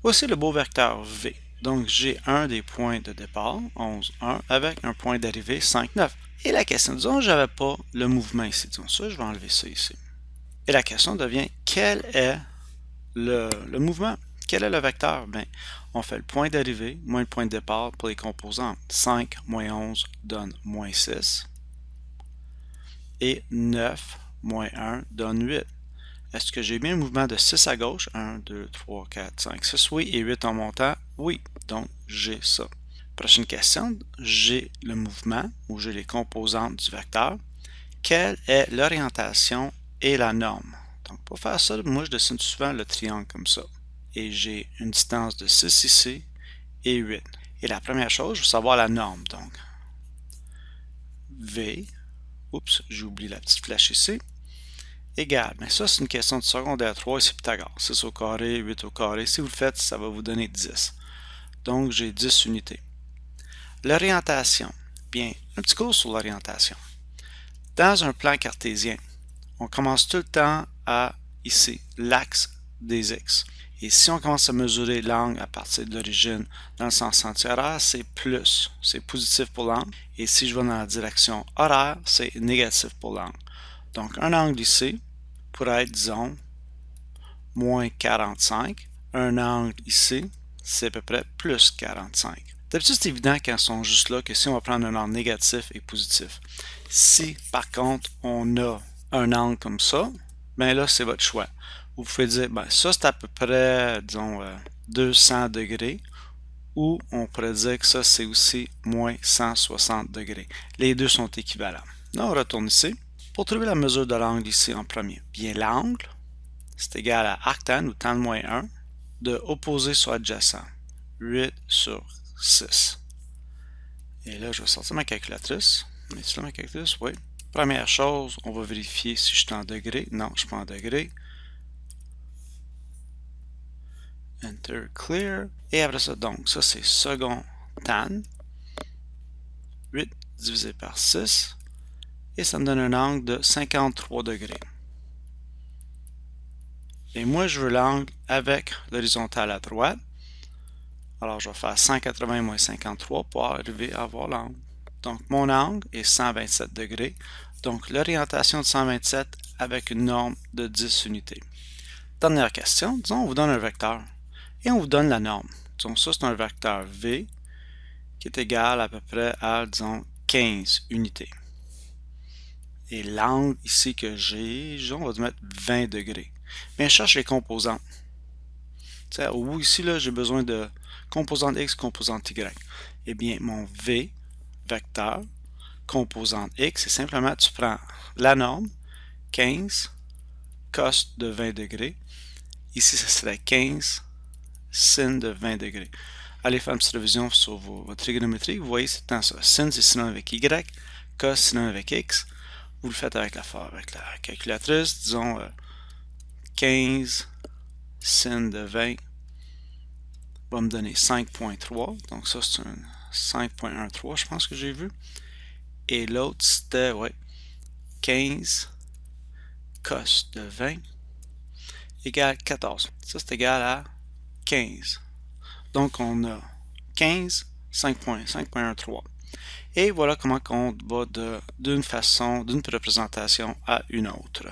Voici le beau vecteur V. Donc, j'ai un des points de départ, 11, 1, avec un point d'arrivée, 5, 9. Et la question, disons que je n'avais pas le mouvement ici. Disons ça, je vais enlever ça ici. Et la question devient, quel est le mouvement? Quel est le vecteur? Bien, on fait le point d'arrivée moins le point de départ pour les composantes. 5 moins 11 donne moins 6. Et 9 moins 1 donne 8. Est-ce que j'ai bien le mouvement de 6 à gauche? 1, 2, 3, 4, 5, 6, oui. Et 8 en montant? Oui. Donc, j'ai ça. Prochaine question. J'ai le mouvement, ou j'ai les composantes du vecteur. Quelle est l'orientation et la norme? Donc, pour faire ça, moi, je dessine souvent le triangle comme ça. Et j'ai une distance de 6 ici et 8. Et la première chose, je veux savoir la norme. Donc, V, oups, j'ai oublié la petite flèche ici, égale, mais ça c'est une question de secondaire 3 et c'est Pythagore. 6 au carré, 8 au carré. Si vous le faites, ça va vous donner 10. Donc, j'ai 10 unités. L'orientation. Bien, un petit cours sur l'orientation. Dans un plan cartésien, on commence tout le temps à, ici, l'axe des X. Et si on commence à mesurer l'angle à partir de l'origine dans le sens anti-horaire, c'est plus, c'est positif pour l'angle. Et si je vais dans la direction horaire, c'est négatif pour l'angle. Donc, un angle ici pourrait être, disons, moins 45. Un angle ici, c'est à peu près plus 45. D'habitude, c'est évident quand ils sont juste là que si on va prendre un angle négatif et positif. Si, par contre, on a un angle comme ça, bien là, c'est votre choix. Vous pouvez dire, ben, ça, c'est à peu près, disons, 200 degrés, ou on pourrait dire que ça, c'est aussi moins 160 degrés. Les deux sont équivalents. Là, on retourne ici. Pour trouver la mesure de l'angle ici en premier, bien, l'angle, c'est égal à arctan, ou tan de moins 1, de opposé sur adjacent. 8 sur 6. Et là, je vais sortir ma calculatrice. Mets-tu là ma calculatrice? Oui. Première chose, on va vérifier si je suis en degrés. Non, je ne suis pas en degrés. Enter, clear. Et après ça, donc, ça c'est second tan. 8 divisé par 6. Et ça me donne un angle de 53 degrés. Et moi, je veux l'angle avec l'horizontale à droite. Alors, je vais faire 180 moins 53 pour arriver à avoir l'angle. Donc, mon angle est 127 degrés. Donc, l'orientation de 127 avec une norme de 10 unités. Dernière question, disons, on vous donne un vecteur et on vous donne la norme. Disons, ça, c'est un vecteur V qui est égal à peu près à, disons, 15 unités. Et l'angle ici que j'ai, on va mettre 20 degrés. Bien, je cherche les composantes. Ou ici, là, j'ai besoin de composante X, composante Y. Eh bien, mon V, vecteur, composante X, c'est simplement, tu prends la norme, 15, cos de 20 degrés. Ici, ce serait 15 sin de 20 degrés. Allez faire une petite révision sur votre trigonométrie. Vous voyez, c'est tant ça. Sin, c'est synonyme avec Y. Cos, synonyme avec X. Vous le faites avec la calculatrice. Disons 15 sin de 20 va me donner 5.3. Donc ça, c'est un 5.13, je pense que j'ai vu. Et l'autre, c'était, ouais, 15 cos de 20 égale 14. Ça, c'est égal à 15. Donc, on a 15, 5.13. Et voilà comment on va d'une façon, d'une représentation à une autre.